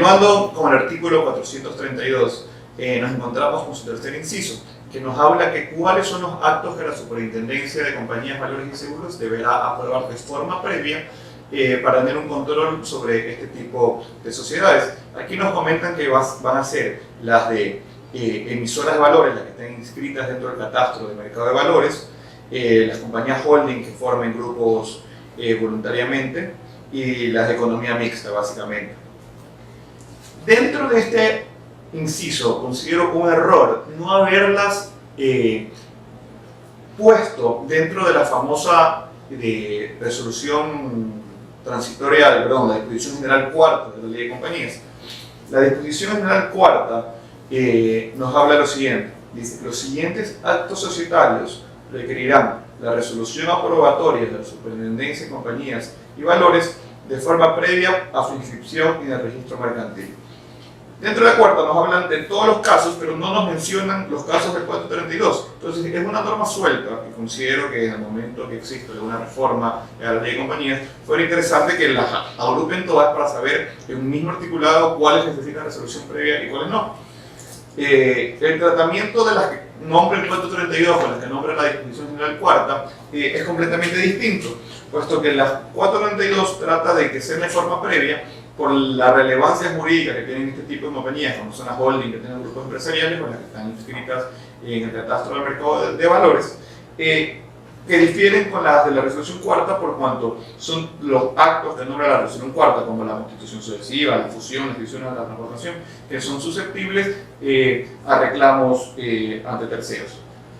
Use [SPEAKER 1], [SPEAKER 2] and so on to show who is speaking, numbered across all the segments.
[SPEAKER 1] Continuando con el artículo 432, nos encontramos con su tercer inciso, que nos habla que cuáles son los actos que la Superintendencia de Compañías, Valores y Seguros deberá aprobar de forma previa para tener un control sobre este tipo de sociedades. Aquí nos comentan que van a ser las de emisoras de valores, las que estén inscritas dentro del catastro de mercado de valores, las compañías holding que formen grupos voluntariamente y las de economía mixta, básicamente. Dentro de este inciso, considero un error no haberlas puesto dentro de la famosa resolución transitoria, la disposición general cuarta de la ley de compañías. La disposición general cuarta nos habla lo siguiente, dice: los siguientes actos societarios requerirán la resolución aprobatoria de la Superintendencia de Compañías y Valores de forma previa a su inscripción en el registro mercantil. Dentro de la cuarta nos hablan de todos los casos, pero no nos mencionan los casos del 432. Entonces es una norma suelta que considero que en el momento que existe una reforma a la ley de compañías, fuera interesante que las agrupen todas para saber en un mismo articulado cuáles necesitan resolución previa y cuáles no. El tratamiento de las que nombra el 432 o las que nombra la disposición general cuarta es completamente distinto, puesto que la 432 trata de que sea de forma previa por la relevancia jurídica que tienen este tipo de compañías, como son las holding que tienen grupos empresariales o las que están inscritas en el catastro del mercado de valores, que difieren con las de la resolución cuarta por cuanto son los actos que nombra la resolución cuarta, como la constitución sucesiva, la fusión, la división o la transformación, que son susceptibles a reclamos ante terceros,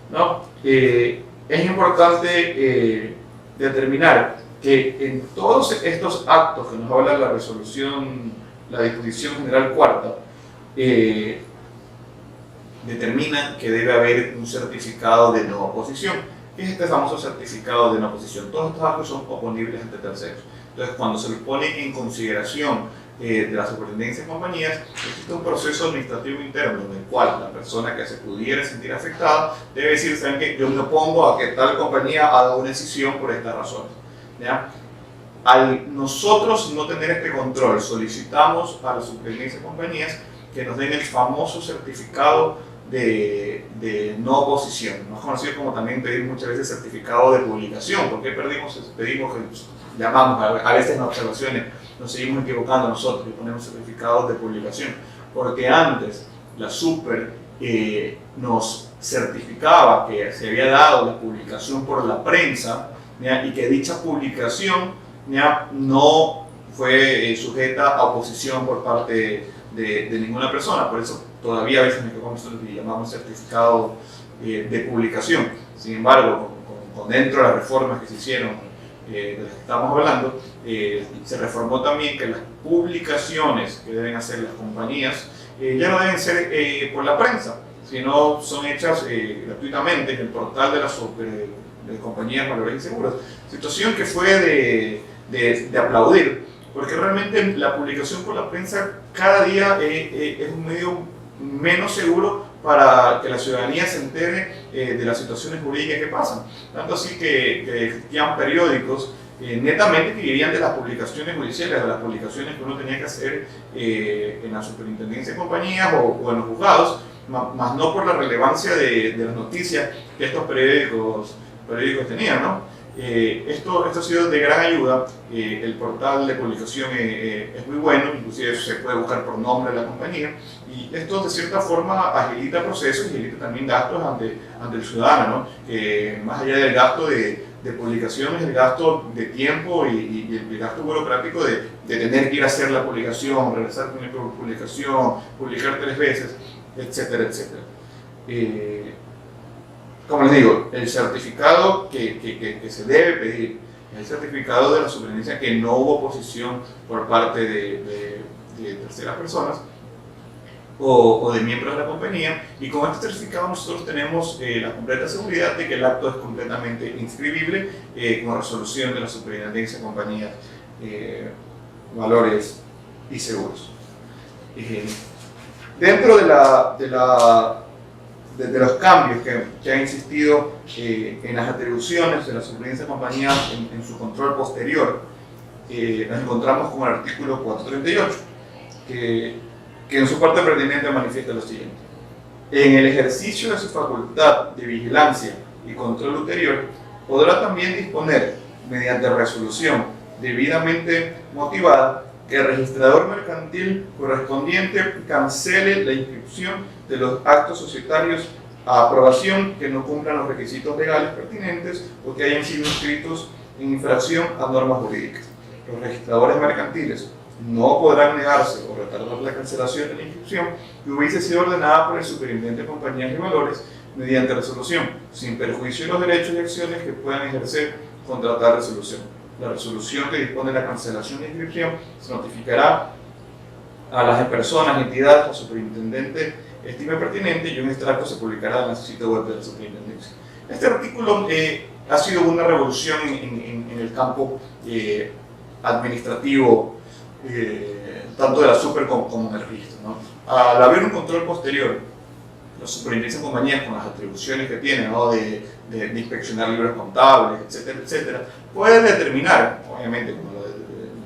[SPEAKER 1] ¿no? Es importante determinar que en todos estos actos que nos habla la resolución, la disposición general cuarta, determinan que debe haber un certificado de no oposición. ¿Qué es este famoso certificado de no oposición? Todos estos actos son oponibles ante terceros. Entonces, cuando se les pone en consideración de la Superintendencia de Compañías, existe un proceso administrativo interno en el cual la persona que se pudiera sentir afectada debe decir: ¿saben qué? Yo me opongo a que tal compañía haga una decisión por estas razones. ¿Ya? Al nosotros no tener este control, solicitamos a la Superintendencia de Compañías que nos den el famoso certificado de no oposición, más conocido como también pedir muchas veces certificado de publicación. ¿Por qué pedimos que llamamos a veces en observaciones, nos seguimos equivocando nosotros y ponemos certificados de publicación? Porque antes la Super nos certificaba que se había dado la publicación por la prensa, ¿ya? Y que dicha publicación, ¿ya?, no fue sujeta a oposición por parte de ninguna persona. Por eso todavía a veces nosotros le llamamos certificado de publicación. Sin embargo, dentro de las reformas que se hicieron, de las que estamos hablando, se reformó también que las publicaciones que deben hacer las compañías ya no deben ser por la prensa, sino son hechas gratuitamente en el portal de de compañías, valores y seguros. Situación que fue de aplaudir, porque realmente la publicación por la prensa cada día es un medio menos seguro para que la ciudadanía se entere de las situaciones jurídicas que pasan. Tanto así que existían periódicos netamente que vivían de las publicaciones judiciales, de las publicaciones que uno tenía que hacer en la Superintendencia de Compañías o en los juzgados, más no por la relevancia de las noticias que estos periódicos tenían, ¿no? Esto ha sido de gran ayuda. El portal de publicación es muy bueno, inclusive se puede buscar por nombre de la compañía, y esto de cierta forma agilita procesos y agilita también gastos ante el ciudadano, ¿no? Más allá del gasto de publicaciones, el gasto de tiempo y el gasto burocrático de tener que ir a hacer la publicación, regresar con la publicación, publicar 3 veces, etcétera, etcétera. Como les digo, el certificado que se debe pedir es el certificado de la Superintendencia que no hubo oposición por parte de terceras personas o de miembros de la compañía, y con este certificado nosotros tenemos la completa seguridad de que el acto es completamente inscribible con resolución de la Superintendencia de Compañías, Valores y Seguros. Dentro de los cambios que ha insistido en las atribuciones de la Superintendencia de Compañías en su control posterior, nos encontramos con el artículo 438, que en su parte pertinente manifiesta lo siguiente: en el ejercicio de su facultad de vigilancia y control ulterior, podrá también disponer, mediante resolución debidamente motivada, que el registrador mercantil correspondiente cancele la inscripción de los actos societarios a aprobación que no cumplan los requisitos legales pertinentes o que hayan sido inscritos en infracción a normas jurídicas. Los registradores mercantiles no podrán negarse o retardar la cancelación de la inscripción que hubiese sido ordenada por el superintendente de compañías y valores mediante resolución, sin perjuicio de los derechos y acciones que puedan ejercer contra tal resolución. La resolución que dispone de la cancelación de inscripción se notificará a las personas, entidades, al superintendente estime pertinente, y un extracto se publicará en el sitio web de la superintendencia. Este artículo ha sido una revolución en el campo administrativo, tanto de la super como del registro, ¿no? Al haber un control posterior, la superintendencia de compañías, con las atribuciones que tiene, ¿no? de inspeccionar libros contables, etcétera, etcétera, puede determinar, obviamente, como lo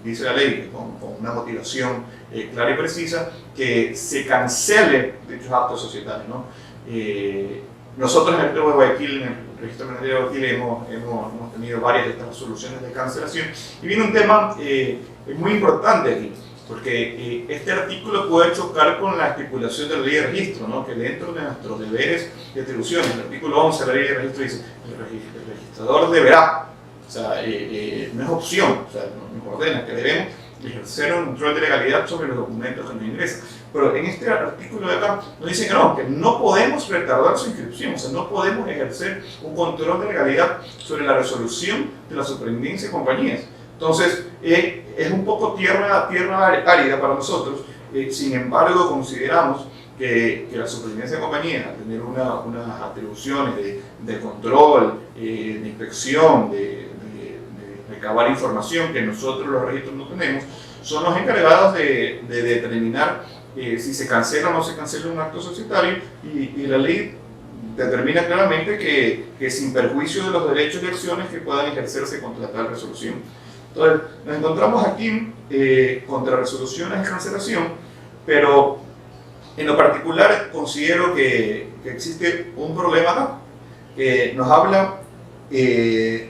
[SPEAKER 1] dice la ley, con una motivación clara y precisa, que se cancele dichos actos societarios, ¿no? Nosotros en el Registro de Guayaquil, en el Registro Mercantil de Guayaquil, hemos tenido varias de estas resoluciones de cancelación, y viene un tema muy importante aquí, porque este artículo puede chocar con la estipulación de la ley de registro, ¿no? Que dentro de nuestros deberes y atribuciones, el artículo 11 de la ley de registro dice: el registrador deberá, o sea, no es opción, o sea, nos ordena que debemos ejercer un control de legalidad sobre los documentos que nos ingresan. Pero en este artículo de acá nos dicen que no podemos retardar su inscripción, o sea, no podemos ejercer un control de legalidad sobre la resolución de la superintendencia de compañías. Entonces, es un poco tierra árida para nosotros. Sin embargo, consideramos que la superintendencia de compañías, al tener unas atribuciones de control, de inspección, de recabar información que nosotros los registros no tenemos, son los encargados de determinar si se cancela o no se cancela un acto societario, y la ley determina claramente que sin perjuicio de los derechos y acciones que puedan ejercerse contra tal resolución. Entonces, nos encontramos aquí contra resoluciones de cancelación, pero en lo particular considero que existe un problema acá, que nos habla de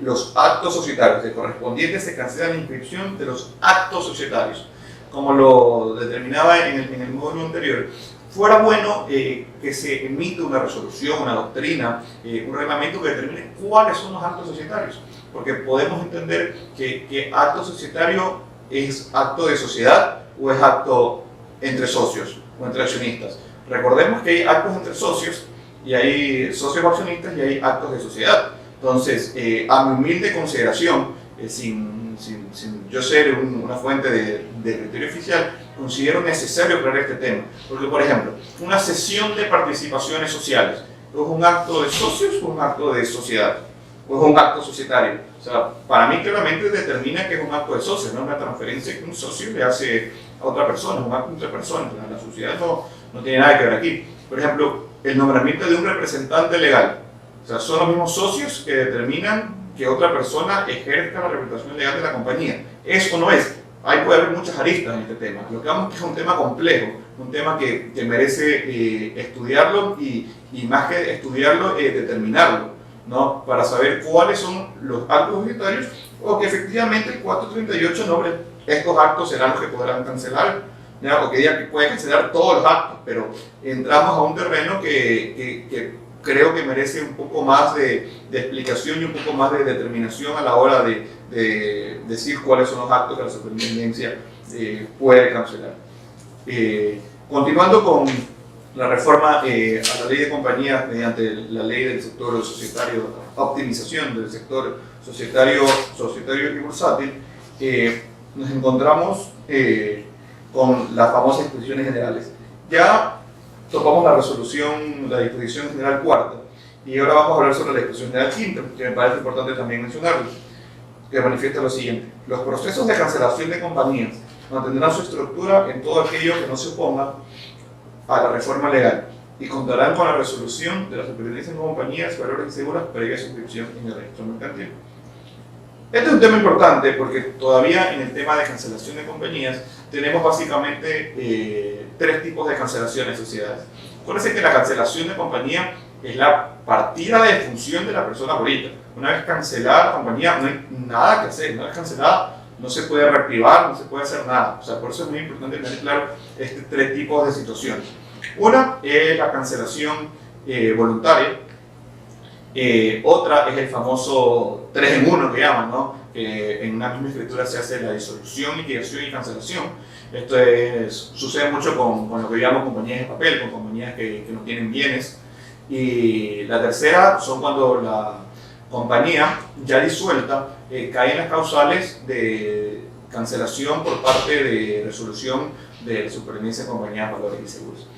[SPEAKER 1] los actos societarios, de correspondientes se cancela la inscripción de los actos societarios, como lo determinaba en el módulo anterior. Fuera bueno que se emita una resolución, una doctrina, un reglamento que determine cuáles son los actos societarios, porque podemos entender que acto societario es acto de sociedad o es acto entre socios o entre accionistas. Recordemos que hay actos entre socios y hay socios accionistas y hay actos de sociedad. Entonces, a mi humilde consideración, sin yo ser una fuente de criterio oficial, considero necesario aclarar este tema. Porque, por ejemplo, una cesión de participaciones sociales, ¿es un acto de socios o un acto de sociedad? ¿O es un acto societario? O sea, para mí claramente determina que es un acto de socios, no una transferencia que un socio le hace a otra persona, es un acto entre personas. La sociedad no tiene nada que ver aquí. Por ejemplo, el nombramiento de un representante legal. O sea, son los mismos socios que determinan que otra persona ejerza la representación legal de la compañía. ¿Es o no es? Ahí puede haber muchas aristas en este tema. Lo que vamos es un tema complejo, un tema que merece estudiarlo y más que estudiarlo, determinarlo, ¿no? Para saber cuáles son los actos societarios, o que efectivamente el 438 nombre estos actos serán los que podrán cancelar, ¿ya? O que diga que puede cancelar todos los actos, pero entramos a un terreno que creo que merece un poco más de explicación y un poco más de determinación a la hora de decir cuáles son los actos que la superintendencia puede cancelar. Continuando con la reforma a la ley de compañías mediante la ley del sector societario, optimización del sector societario y bursátil, nos encontramos con las famosas disposiciones generales. Ya topamos la resolución, la disposición general cuarta, y ahora vamos a hablar sobre la disposición general quinta, que me parece importante también mencionarlo, que manifiesta lo siguiente: los procesos de cancelación de compañías mantendrán su estructura en todo aquello que no se oponga a la reforma legal y contarán con la resolución de la superintendencia de compañías, valores y seguras previa suscripción en el registro mercantil. Este es un tema importante porque todavía en el tema de cancelación de compañías tenemos básicamente tres tipos de cancelación de sociedades. Acuérdense que la cancelación de compañía es la partida de función de la persona jurídica. Una vez cancelada la compañía no hay nada que hacer, una vez cancelada no se puede reactivar, no se puede hacer nada. O sea, por eso es muy importante tener claro estos tres tipos de situaciones. Una es la cancelación voluntaria. Otra es el famoso 3 en 1 que llaman, ¿no? Que en una misma escritura se hace la disolución, liquidación y cancelación. Esto sucede mucho con lo que llamamos compañías de papel, con compañías que no tienen bienes. Y la tercera son cuando la compañía ya disuelta cae en las causales de cancelación por parte de resolución de la Superintendencia de Compañías, Valores y Seguros.